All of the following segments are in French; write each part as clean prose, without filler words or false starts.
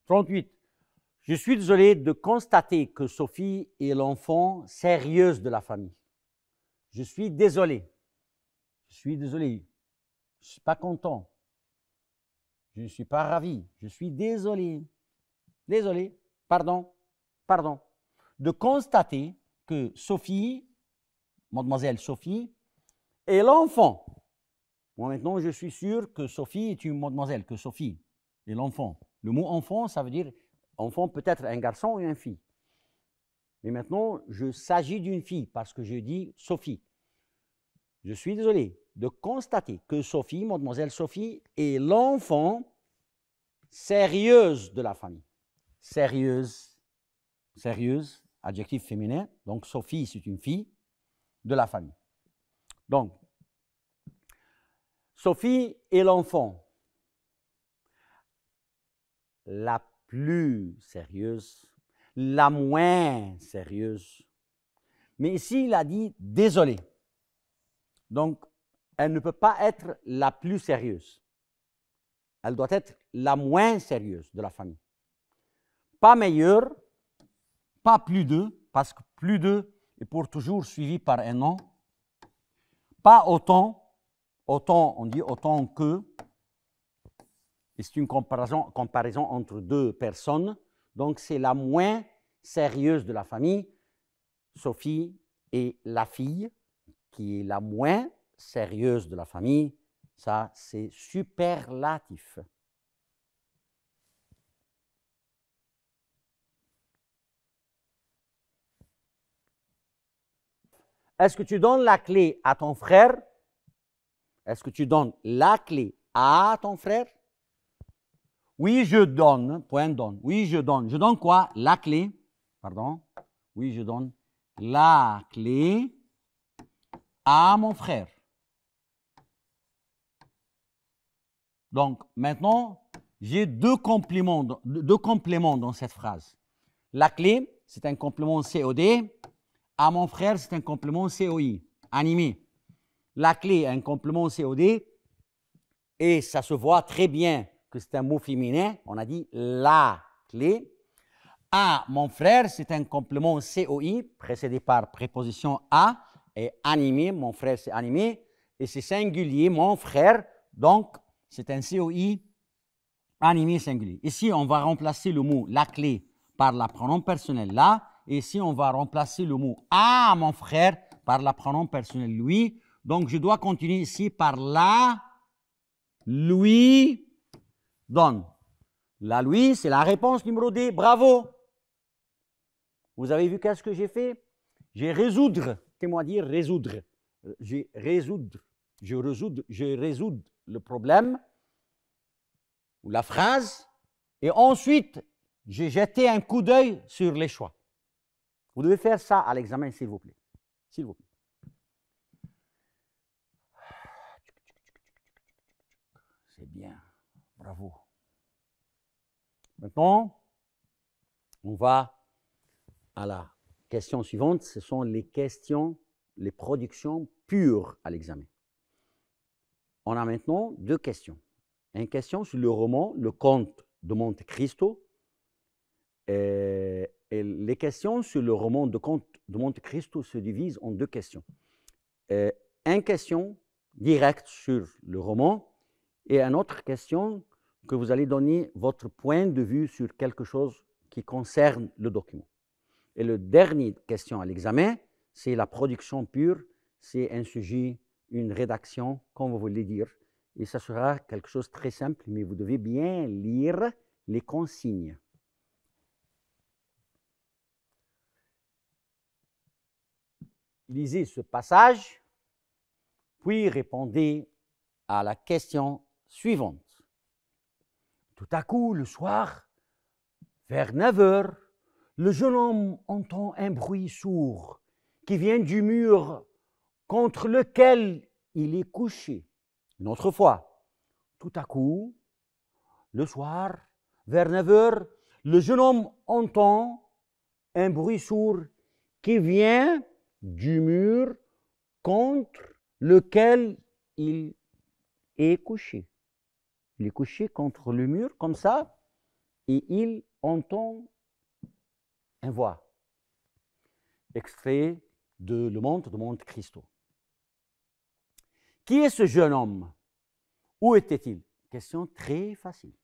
38. Je suis désolé de constater que Sophie est l'enfant sérieuse de la famille. Je suis désolé. Je suis désolé. Je ne suis pas content. Je ne suis pas ravi. Je suis désolé. Désolé. Pardon. Pardon. De constater que Sophie, mademoiselle Sophie, est l'enfant. Moi, maintenant, je suis sûr que Sophie est une mademoiselle, que Sophie est l'enfant. Le mot enfant, ça veut dire enfant peut-être un garçon ou une fille. Mais maintenant, je s'agit d'une fille parce que je dis Sophie. Je suis désolé de constater que Sophie, mademoiselle Sophie, est l'enfant sérieuse de la famille. Sérieuse, sérieuse, adjectif féminin. Donc, Sophie, c'est une fille de la famille. Donc, Sophie est l'enfant la plus sérieuse, la moins sérieuse. Mais ici, il a dit désolé. Donc, elle ne peut pas être la plus sérieuse. Elle doit être la moins sérieuse de la famille. Pas meilleure, pas plus de, parce que plus de est pour toujours suivi par un nom. Pas autant, autant, on dit autant que. Et c'est une comparaison entre deux personnes. Donc, c'est la moins sérieuse de la famille. Sophie est la fille qui est la moins sérieuse de la famille. Ça, c'est superlatif. Est-ce que tu donnes la clé à ton frère? Est-ce que tu donnes la clé à ton frère? Oui, je donne. Point donne. Oui, je donne. Je donne quoi? La clé. Pardon. Oui, je donne la clé à mon frère. Donc, maintenant, j'ai deux compléments dans cette phrase. La clé, c'est un complément COD. À mon frère, c'est un complément COI, animé. La clé est un complément COD et ça se voit très bien que c'est un mot féminin. On a dit la clé. À mon frère, c'est un complément COI précédé par préposition à et animé. Mon frère, c'est animé et c'est singulier, mon frère. Donc, c'est un COI animé singulier. Ici, on va remplacer le mot la clé par la pronom personnel là. Et ici, on va remplacer le mot à mon frère par la pronom personnel lui. Donc, je dois continuer ici par la lui donne. La lui, c'est la réponse numéro D. Bravo. Vous avez vu qu'est-ce que j'ai fait? J'ai résoudre. Fais-moi dire résoudre. J'ai résoudre. Je résous le problème ou la phrase. Et ensuite, j'ai jeté un coup d'œil sur les choix. Vous devez faire ça à l'examen, s'il vous plaît. S'il vous plaît. C'est bien. Bravo. Maintenant, on va à la question suivante. Ce sont les questions, les productions pures à l'examen. On a maintenant deux questions. Une question sur le roman Le Comte de Monte Cristo. Et les questions sur le roman de Comte de Monte Cristo se divisent en deux questions. Une question directe sur le roman et une autre question que vous allez donner votre point de vue sur quelque chose qui concerne le document. Et la dernière question à l'examen, c'est la production pure, c'est un sujet, une rédaction, comme vous voulez dire. Et ça sera quelque chose de très simple, mais vous devez bien lire les consignes. Lisez ce passage, puis répondez à la question suivante. Tout à coup, le soir, vers 9 heures, le jeune homme entend un bruit sourd qui vient du mur contre lequel il est couché. Une autre fois, tout à coup, le soir, vers 9 heures, le jeune homme entend un bruit sourd qui vient du mur contre lequel il est couché. Il est couché contre le mur, comme ça, et il entend une voix. Extrait de Le Monde de Monte Cristo. Qui est ce jeune homme? Où était-il? Question très facile.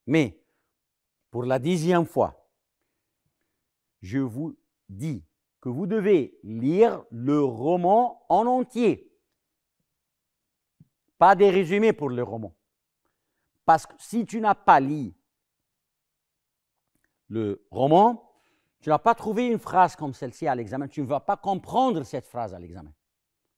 Mais, pour la 10e fois, je vous dis que vous devez lire le roman en entier. Pas des résumés pour le roman. Parce que si tu n'as pas lu le roman, tu n'as pas trouvé une phrase comme celle-ci à l'examen. Tu ne vas pas comprendre cette phrase à l'examen.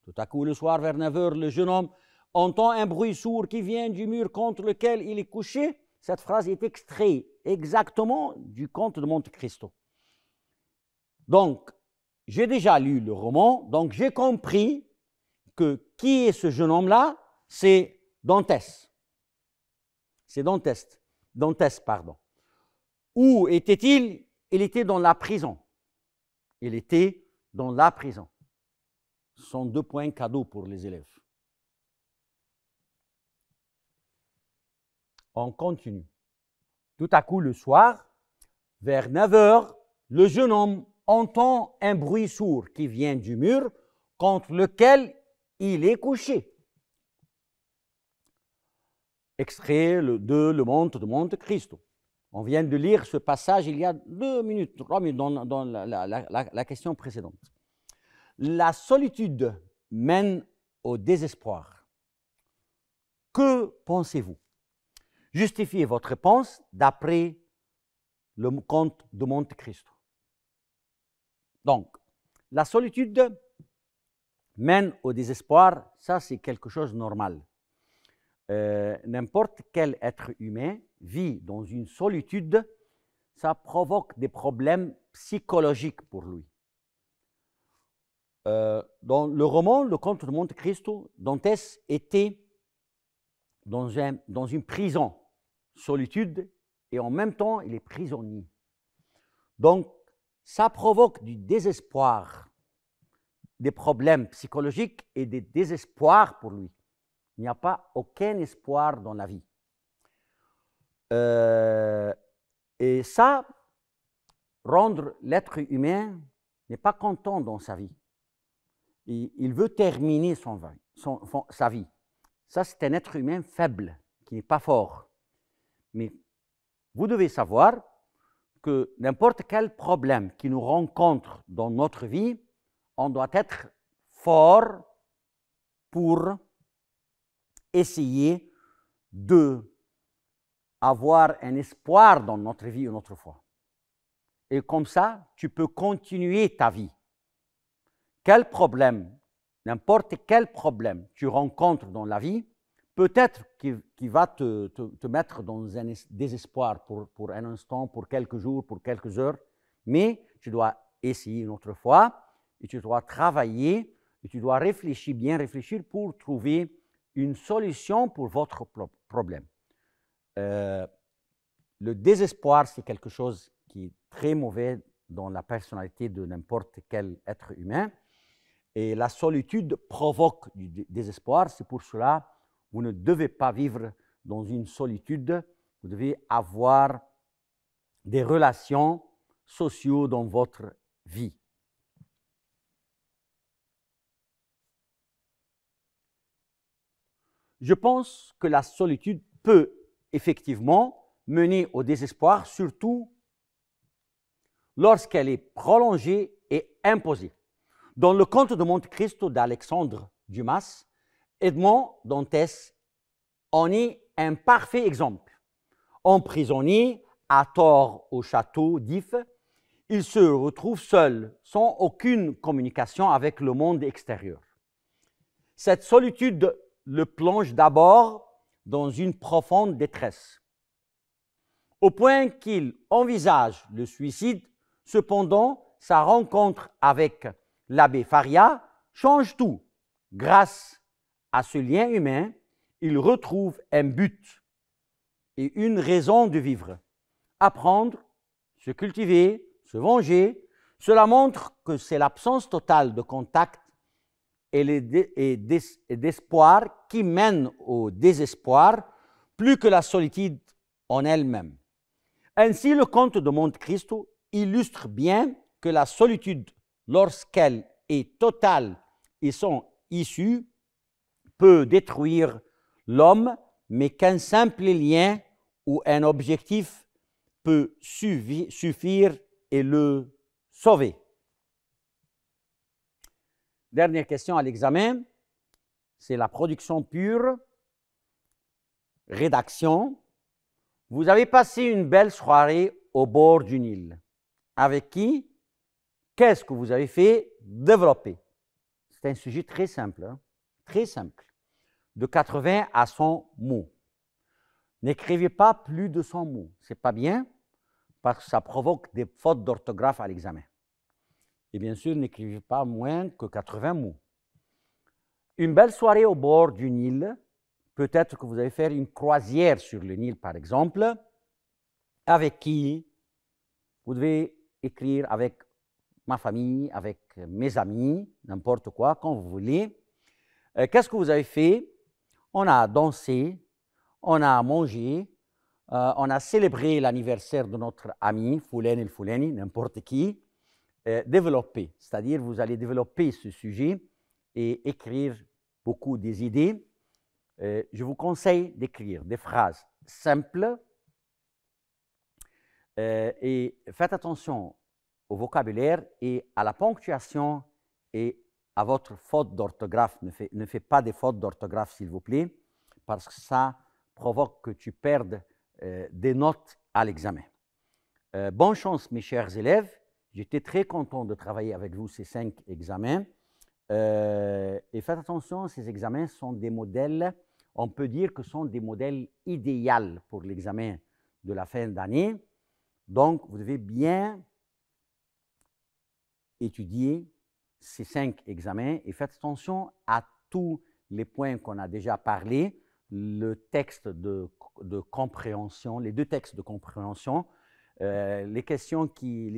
Tout à coup, le soir, vers 9 h, le jeune homme entend un bruit sourd qui vient du mur contre lequel il est couché. Cette phrase est extraite exactement du conte de Monte Cristo. Donc, j'ai déjà lu le roman, donc j'ai compris que qui est ce jeune homme-là? C'est Dantès. C'est Dantès. Dantès, pardon. Où était-il? Il était dans la prison. Il était dans la prison. Ce sont 2 points cadeaux pour les élèves. On continue. Tout à coup, le soir, vers 9 h, le jeune homme entend un bruit sourd qui vient du mur contre lequel il est couché. Extrait de Le Monde de Monte Cristo. On vient de lire ce passage il y a 2 minutes, 3 minutes dans la question précédente. La solitude mène au désespoir. Que pensez-vous? Justifiez votre réponse d'après le conte de Monte Cristo. Donc, la solitude mène au désespoir, ça c'est quelque chose de normal. N'importe quel être humain vit dans une solitude, ça provoque des problèmes psychologiques pour lui. Dans le roman, le conte de Monte Cristo, Dantès était dans une prison, solitude, et en même temps, il est prisonnier. Donc, ça provoque du désespoir, des problèmes psychologiques et des désespoirs pour lui. Il n'y a pas aucun espoir dans la vie. Et ça, rendre l'être humain n'est pas content dans sa vie. Il veut terminer sa vie. Ça, c'est un être humain faible, qui n'est pas fort. Mais vous devez savoir que n'importe quel problème qui nous rencontre dans notre vie, on doit être fort pour essayer d'avoir un espoir dans notre vie une autre fois. Et comme ça, tu peux continuer ta vie. Quel problème, n'importe quel problème tu rencontres dans la vie, peut-être qu'il va te mettre dans un désespoir pour un instant, pour quelques jours, pour quelques heures, mais tu dois essayer une autre fois, et tu dois travailler, et tu dois réfléchir, bien réfléchir pour trouver une solution pour votre problème. Le désespoir, c'est quelque chose qui est très mauvais dans la personnalité de n'importe quel être humain. Et la solitude provoque du désespoir. C'est pour cela que vous ne devez pas vivre dans une solitude. Vous devez avoir des relations sociales dans votre vie. Je pense que la solitude peut effectivement mener au désespoir, surtout lorsqu'elle est prolongée et imposée. Dans le conte de Monte Cristo d'Alexandre Dumas, Edmond Dantès en est un parfait exemple. Emprisonné à tort au château d'If, il se retrouve seul, sans aucune communication avec le monde extérieur. Cette solitude le plonge d'abord dans une profonde détresse, au point qu'il envisage le suicide. Cependant, sa rencontre avec l'abbé Faria change tout. Grâce à ce lien humain, il retrouve un but et une raison de vivre. Apprendre, se cultiver, se venger, cela montre que c'est l'absence totale de contact et d'espoir qui mène au désespoir, plus que la solitude en elle-même. Ainsi, le conte de Monte Cristo illustre bien que la solitude, lorsqu'elle est totale et sans issue, peut détruire l'homme, mais qu'un simple lien ou un objectif peut suffire et le sauver. Dernière question à l'examen, c'est la production pure, rédaction. Vous avez passé une belle soirée au bord du Nil. Avec qui? Qu'est-ce que vous avez fait? Développer. C'est un sujet très simple, hein? Très simple. De 80 à 100 mots. N'écrivez pas plus de 100 mots. Ce n'est pas bien parce que ça provoque des fautes d'orthographe à l'examen. Et bien sûr, n'écrivez pas moins que 80 mots. Une belle soirée au bord du Nil. Peut-être que vous allez faire une croisière sur le Nil, par exemple. Avec qui? Vous devez écrire avec ma famille, avec mes amis, n'importe quoi, quand vous voulez. Qu'est-ce que vous avez fait? On a dansé, on a mangé, on a célébré l'anniversaire de notre ami, Fouleni el Fouleni, n'importe qui. Développer, c'est-à-dire vous allez développer ce sujet et écrire beaucoup des idées. Je vous conseille d'écrire des phrases simples et faites attention au vocabulaire et à la ponctuation et à votre faute d'orthographe. Ne faites pas des fautes d'orthographe, s'il vous plaît, parce que ça provoque que tu perdes des notes à l'examen. Bonne chance, mes chers élèves. J'étais très content de travailler avec vous ces 5 examens. Et faites attention, ces examens sont des modèles, on peut dire que ce sont des modèles idéaux pour l'examen de la fin d'année. Donc, vous devez bien étudier ces 5 examens et faites attention à tous les points qu'on a déjà parlé, le texte de compréhension, les 2 textes de compréhension, les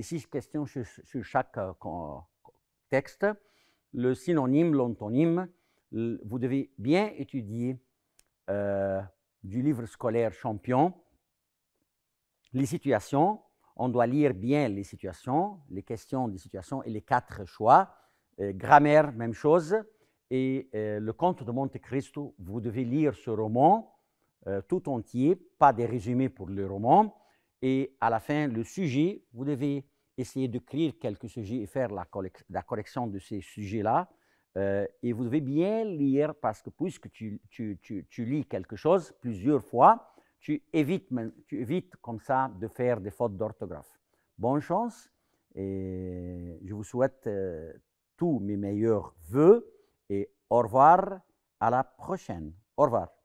6 questions sur chaque texte, le synonyme, l'antonyme. Vous devez bien étudier du livre scolaire Champion, les situations. On doit lire bien les situations, les questions des situations et les 4 choix. Grammaire, même chose. Et le conte de Monte Cristo, vous devez lire ce roman tout entier, pas des résumés pour le roman. Et à la fin, le sujet, vous devez essayer d'écrire quelques sujets et faire la correction de ces sujets-là. Et vous devez bien lire parce que puisque tu lis quelque chose plusieurs fois, tu évites comme ça de faire des fautes d'orthographe. Bonne chance et je vous souhaite tous mes meilleurs vœux et au revoir, à la prochaine. Au revoir.